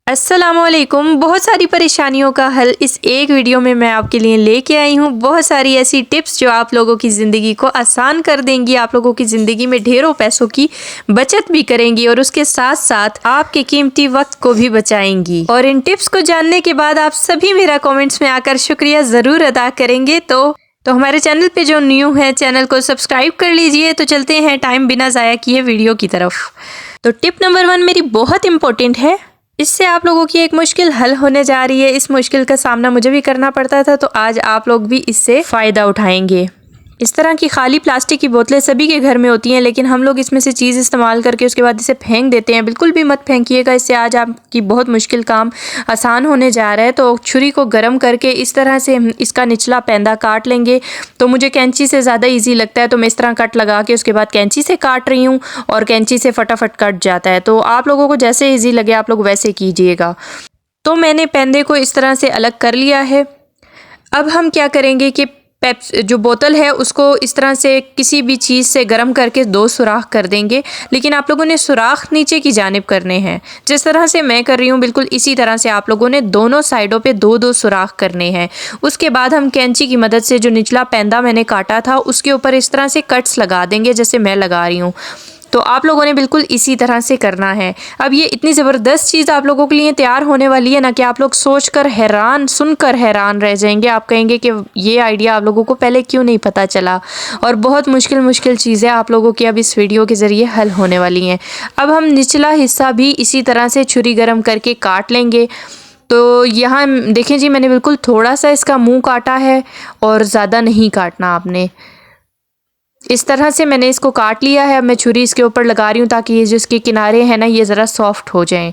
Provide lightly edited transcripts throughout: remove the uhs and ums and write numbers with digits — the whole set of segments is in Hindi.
अस्सलामुअलैकुम। बहुत सारी परेशानियों का हल इस एक वीडियो में मैं आपके लिए लेके आई हूँ। बहुत सारी ऐसी टिप्स जो आप लोगों की ज़िंदगी को आसान कर देंगी, आप लोगों की ज़िंदगी में ढेरों पैसों की बचत भी करेंगी और उसके साथ साथ आपके कीमती वक्त को भी बचाएंगी। और इन टिप्स को जानने के बाद आप सभी मेरा कॉमेंट्स में आकर शुक्रिया ज़रूर अदा करेंगे। तो हमारे चैनल पे जो न्यू है चैनल को सब्सक्राइब कर लीजिए। तो चलते हैं टाइम बिना ज़ाया किए वीडियो की तरफ। तो टिप नंबर 1 मेरी बहुत इंपॉर्टेंट है। इससे आप लोगों की एक मुश्किल हल होने जा रही है। इस मुश्किल का सामना मुझे भी करना पड़ता था, तो आज आप लोग भी इससे फ़ायदा उठाएंगे। इस तरह की खाली प्लास्टिक की बोतलें सभी के घर में होती हैं, लेकिन हम लोग इसमें से चीज़ इस्तेमाल करके उसके बाद इसे फेंक देते हैं। बिल्कुल भी मत फेंकिएगा, इससे आज आपकी बहुत मुश्किल काम आसान होने जा रहा है। तो छुरी को गर्म करके इस तरह से इसका निचला पैंदा काट लेंगे। तो मुझे कैंची से ज़्यादा ईजी लगता है, तो मैं इस तरह कट लगा के उसके बाद कैंची से काट रही हूँ और कैंची से फटाफट कट जाता है। तो आप लोगों को जैसे ईजी लगे आप लोग वैसे कीजिएगा। तो मैंने पैंदे को इस तरह से अलग कर लिया है। अब हम क्या करेंगे कि जो बोतल है उसको इस तरह से किसी भी चीज़ से गर्म करके 2 सुराख कर देंगे, लेकिन आप लोगों ने सुराख नीचे की जानिब करने हैं। जिस तरह से मैं कर रही हूँ बिल्कुल इसी तरह से आप लोगों ने दोनों साइडों पे 2-2 सुराख करने हैं। उसके बाद हम कैंची की मदद से जो निचला पैंदा मैंने काटा था उसके ऊपर इस तरह से कट्स लगा देंगे जैसे मैं लगा रही हूँ। तो आप लोगों ने बिल्कुल इसी तरह से करना है। अब ये इतनी ज़बरदस्त चीज़ आप लोगों के लिए तैयार होने वाली है ना कि आप लोग सोचकर हैरान, सुनकर हैरान रह जाएंगे। आप कहेंगे कि ये आइडिया आप लोगों को पहले क्यों नहीं पता चला। और बहुत मुश्किल चीज़ें आप लोगों की अब इस वीडियो के ज़रिए हल होने वाली हैं। अब हम निचला हिस्सा भी इसी तरह से छुरी गर्म करके काट लेंगे। तो यहाँ देखें जी, मैंने बिल्कुल थोड़ा सा इसका मुँह काटा है और ज़्यादा नहीं काटना आपने। इस तरह से मैंने इसको काट लिया है। अब मैं छुरी इसके ऊपर लगा रही हूँ ताकि ये जो इसके किनारे हैं ना ये ज़रा सॉफ्ट हो जाएं।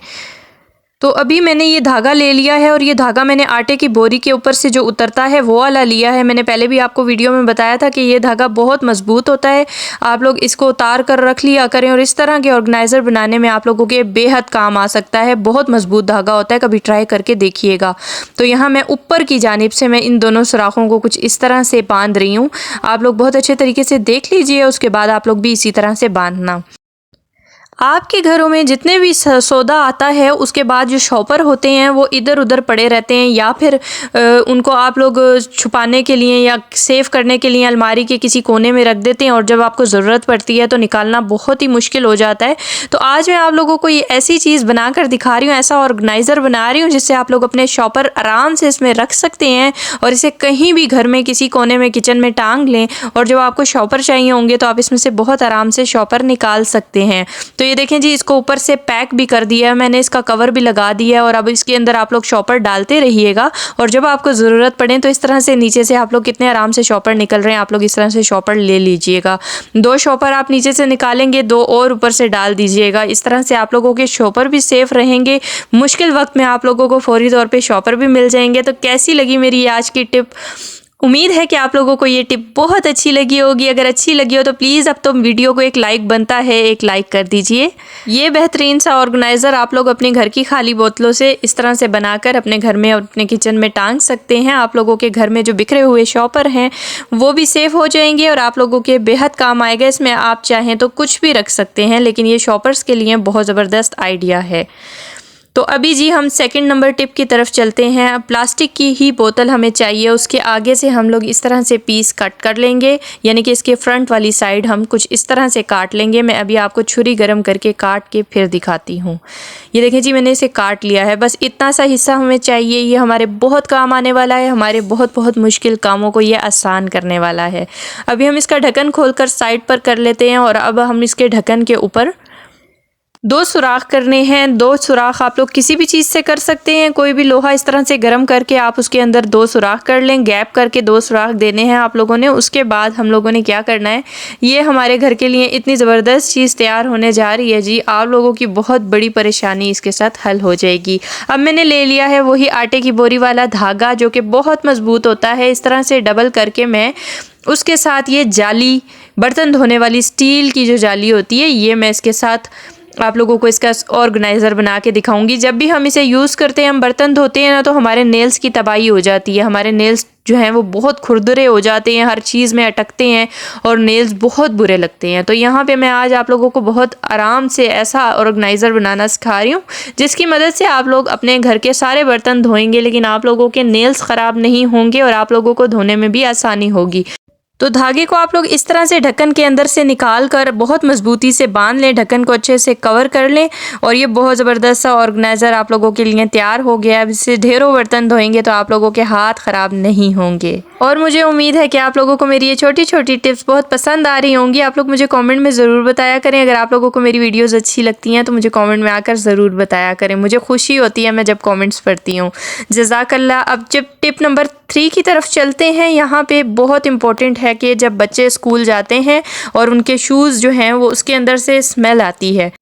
तो अभी मैंने ये धागा ले लिया है और ये धागा मैंने आटे की बोरी के ऊपर से जो उतरता है वो वाला लिया है। मैंने पहले भी आपको वीडियो में बताया था कि ये धागा बहुत मजबूत होता है। आप लोग इसको उतार कर रख लिया करें और इस तरह के ऑर्गेनाइज़र बनाने में आप लोगों के बेहद काम आ सकता है। बहुत मजबूत धागा होता है, कभी ट्राई करके देखिएगा। तो यहाँ मैं ऊपर की जानिब से मैं इन दोनों सुराखों को कुछ इस तरह से बांध रही हूँ। आप लोग बहुत अच्छे तरीके से देख लीजिए, उसके बाद आप लोग भी इसी तरह से बांधना। आपके घरों में जितने भी सौदा आता है उसके बाद जो शॉपर होते हैं वो इधर उधर पड़े रहते हैं, या फिर उनको आप लोग छुपाने के लिए या सेव करने के लिए अलमारी के किसी कोने में रख देते हैं और जब आपको ज़रूरत पड़ती है तो निकालना बहुत ही मुश्किल हो जाता है। तो आज मैं आप लोगों को ये ऐसी चीज़ बना कर दिखा रही हूँ, ऐसा ऑर्गेनाइज़र बना रही हूँ जिससे आप लोग अपने शॉपर आराम से इसमें रख सकते हैं और इसे कहीं भी घर में किसी कोने में किचन में टांग लें और जब आपको शॉपर चाहिए होंगे तो आप इसमें से बहुत आराम से शॉपर निकाल सकते हैं। तो ये देखें जी, इसको ऊपर से पैक भी कर दिया है मैंने, इसका कवर भी लगा दिया है और अब इसके अंदर आप लोग शॉपर डालते रहिएगा और जब आपको ज़रूरत पड़े तो इस तरह से नीचे से आप लोग कितने आराम से शॉपर निकल रहे हैं, आप लोग इस तरह से शॉपर ले लीजिएगा। 2 शॉपर आप नीचे से निकालेंगे, 2 और ऊपर से डाल दीजिएगा। इस तरह से आप लोगों के शॉपर भी सेफ रहेंगे। मुश्किल वक्त में आप लोगों को फौरी तौर पर शॉपर भी मिल जाएंगे। तो कैसी लगी मेरी आज की टिप? उम्मीद है कि आप लोगों को ये टिप बहुत अच्छी लगी होगी। अगर अच्छी लगी हो तो प्लीज़ अब तो वीडियो को एक लाइक बनता है, एक लाइक कर दीजिए। ये बेहतरीन सा ऑर्गेनाइज़र आप लोग अपने घर की खाली बोतलों से इस तरह से बनाकर अपने घर में और अपने किचन में टांग सकते हैं। आप लोगों के घर में जो बिखरे हुए शॉपर हैं वो भी सेफ हो जाएंगे और आप लोगों के बेहद काम आएगा। इसमें आप चाहें तो कुछ भी रख सकते हैं, लेकिन ये शॉपर्स के लिए बहुत ज़बरदस्त आइडिया है। तो अभी जी हम सेकंड नंबर टिप की तरफ चलते हैं। प्लास्टिक की ही बोतल हमें चाहिए, उसके आगे से हम लोग इस तरह से पीस कट कर लेंगे, यानी कि इसके फ्रंट वाली साइड हम कुछ इस तरह से काट लेंगे। मैं अभी आपको छुरी गर्म करके काट के फिर दिखाती हूँ। ये देखें जी, मैंने इसे काट लिया है। बस इतना सा हिस्सा हमें चाहिए, ये हमारे बहुत काम आने वाला है। हमारे बहुत मुश्किल कामों को ये आसान करने वाला है। अभी हम इसका ढक्कन खोलकर साइड पर कर लेते हैं और अब हम इसके ढक्कन के ऊपर 2 सुराख करने हैं। 2 सुराख आप लोग किसी भी चीज़ से कर सकते हैं। कोई भी लोहा इस तरह से गर्म करके आप उसके अंदर 2 सुराख कर लें। गैप करके 2 सुराख देने हैं आप लोगों ने। उसके बाद हम लोगों ने क्या करना है, ये हमारे घर के लिए इतनी ज़बरदस्त चीज़ तैयार होने जा रही है जी। आप लोगों की बहुत बड़ी परेशानी इसके साथ हल हो जाएगी। अब मैंने ले लिया है वही आटे की बोरी वाला धागा जो कि बहुत मजबूत होता है। इस तरह से डबल करके मैं उसके साथ ये जाली, बर्तन धोने वाली स्टील की जो जाली होती है, ये मैं इसके साथ आप लोगों को इसका ऑर्गेनाइज़र बना के दिखाऊंगी। जब भी हम इसे यूज़ करते हैं, हम बर्तन धोते हैं ना, तो हमारे नेल्स की तबाही हो जाती है। हमारे नेल्स जो हैं वो बहुत खुरदरे हो जाते हैं, हर चीज़ में अटकते हैं और नेल्स बहुत बुरे लगते हैं। तो यहाँ पे मैं आज आप लोगों को बहुत आराम से ऐसा ऑर्गेनाइज़र बनाना सिखा रही हूँ जिसकी मदद से आप लोग अपने घर के सारे बर्तन धोएंगे, लेकिन आप लोगों के नेल्स ख़राब नहीं होंगे और आप लोगों को धोने में भी आसानी होगी। तो धागे को आप लोग इस तरह से ढक्कन के अंदर से निकाल कर बहुत मजबूती से बांध लें, ढक्कन को अच्छे से कवर कर लें और ये बहुत ज़बरदस्त सा ऑर्गेनाइज़र आप लोगों के लिए तैयार हो गया। अब इससे ढेरों बर्तन धोएंगे तो आप लोगों के हाथ ख़राब नहीं होंगे। और मुझे उम्मीद है कि आप लोगों को मेरी ये छोटी छोटी टिप्स बहुत पसंद आ रही होंगी। आप लोग मुझे कमेंट में ज़रूर बताया करें। अगर आप लोगों को मेरी वीडियोज़ अच्छी लगती हैं तो मुझे कमेंट में आकर ज़रूर बताया करें। मुझे खुशी होती है मैं जब कमेंट्स पढ़ती हूँ। जज़ाकल्लाह। अब जब टिप नंबर 3 की तरफ चलते हैं, यहाँ पे बहुत इम्पोर्टेंट है कि जब बच्चे स्कूल जाते हैं और उनके शूज़ जो हैं वो उसके अंदर से स्मेल आती है।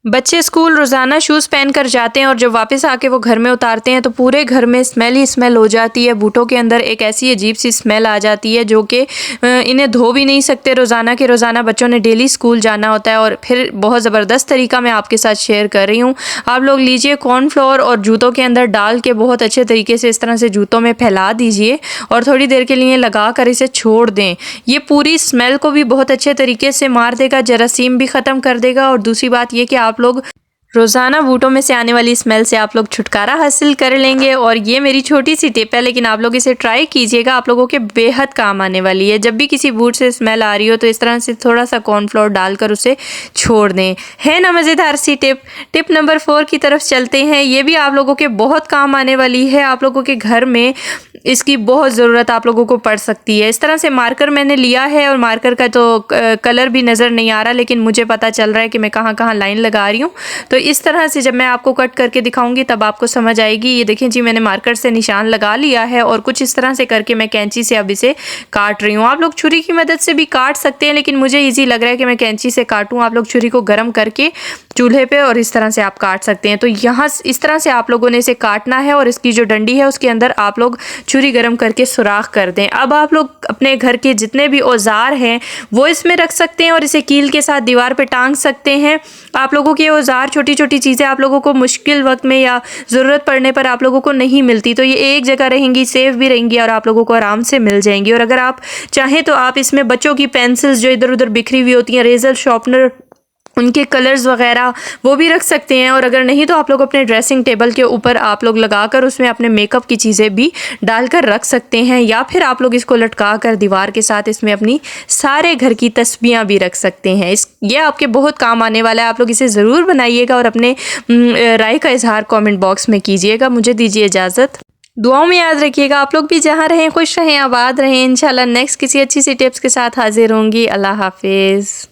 बच्चे स्कूल रोज़ाना शूज़ पहन कर जाते हैं और जब वापस आके वो घर में उतारते हैं तो पूरे घर में स्मेल ही स्मेल हो जाती है। बूटों के अंदर एक ऐसी अजीब सी स्मेल आ जाती है जो कि इन्हें धो भी नहीं सकते। रोज़ाना के रोज़ाना बच्चों ने डेली स्कूल जाना होता है। और फिर बहुत ज़बरदस्त तरीका मैं आपके साथ शेयर कर रही हूँ। आप लोग लीजिए कॉर्नफ्लोर और जूतों के अंदर डाल के बहुत अच्छे तरीके से इस तरह से जूतों में फैला दीजिए और थोड़ी देर के लिए लगा कर इसे छोड़ दें। ये पूरी स्मेल को भी बहुत अच्छे तरीके से मार देगा, जरासीम भी ख़त्म कर देगा। और दूसरी बात ये कि आप लोग रोज़ाना बूटों में से आने वाली स्मेल से आप लोग छुटकारा हासिल कर लेंगे। और ये मेरी छोटी सी टिप है, लेकिन आप लोग इसे ट्राई कीजिएगा, आप लोगों के बेहद काम आने वाली है। जब भी किसी बूट से स्मेल आ रही हो तो इस तरह से थोड़ा सा कॉर्नफ्लोर डालकर उसे छोड़ दें। है ना मज़ेदार सी टिप। टिप नंबर 4 की तरफ चलते हैं। ये भी आप लोगों के बहुत काम आने वाली है। आप लोगों के घर में इसकी बहुत ज़रूरत आप लोगों को पड़ सकती है। इस तरह से मार्कर मैंने लिया है और मार्कर का तो कलर भी नज़र नहीं आ रहा, लेकिन मुझे पता चल रहा है कि मैं कहाँ कहाँ लाइन लगा रही हूँ। तो इस तरह से जब मैं आपको कट करके दिखाऊंगी तब आपको समझ आएगी। ये देखें जी, मैंने मार्कर से निशान लगा लिया है और कुछ इस तरह से करके मैं कैंची से अब इसे काट रही हूँ। आप लोग छुरी की मदद से भी काट सकते हैं, लेकिन मुझे ईजी लग रहा है कि मैं कैंची से काटूँ। आप लोग छुरी को गर्म करके चूल्हे पे और इस तरह से आप काट सकते हैं। तो यहाँ इस तरह से आप लोगों ने इसे काटना है और इसकी जो डंडी है उसके अंदर आप लोग छुरी गर्म करके सुराख कर दें। अब आप लोग अपने घर के जितने भी औजार हैं वो इसमें रख सकते हैं और इसे कील के साथ दीवार पे टांग सकते हैं। आप लोगों के औजार, छोटी छोटी चीज़ें आप लोगों को मुश्किल वक्त में या ज़रूरत पड़ने पर आप लोगों को नहीं मिलती, तो ये एक जगह रहेंगी, सेफ भी रहेंगी और आप लोगों को आराम से मिल जाएंगी। और अगर आप चाहें तो आप इसमें बच्चों की पेंसिल्स जो इधर उधर बिखरी हुई होती हैं, रेजर शार्पनर, उनके कलर्स वगैरह वो भी रख सकते हैं। और अगर नहीं तो आप लोग अपने ड्रेसिंग टेबल के ऊपर आप लोग लगाकर उसमें अपने मेकअप की चीज़ें भी डालकर रख सकते हैं। या फिर आप लोग इसको लटका कर दीवार के साथ इसमें अपनी सारे घर की तस्बीहां भी रख सकते हैं। ये आपके बहुत काम आने वाला है। आप लोग इसे ज़रूर बनाइएगा और अपने राय का इजहार कमेंट बॉक्स में कीजिएगा। मुझे दीजिए इजाज़त। दुआओं में याद रखिएगा। आप लोग भी जहाँ रहें खुश रहें, आबाद रहें। इंशाल्लाह नेक्स्ट किसी अच्छी सी टिप्स के साथ हाजिर होंगी। अल्लाह हाफिज़।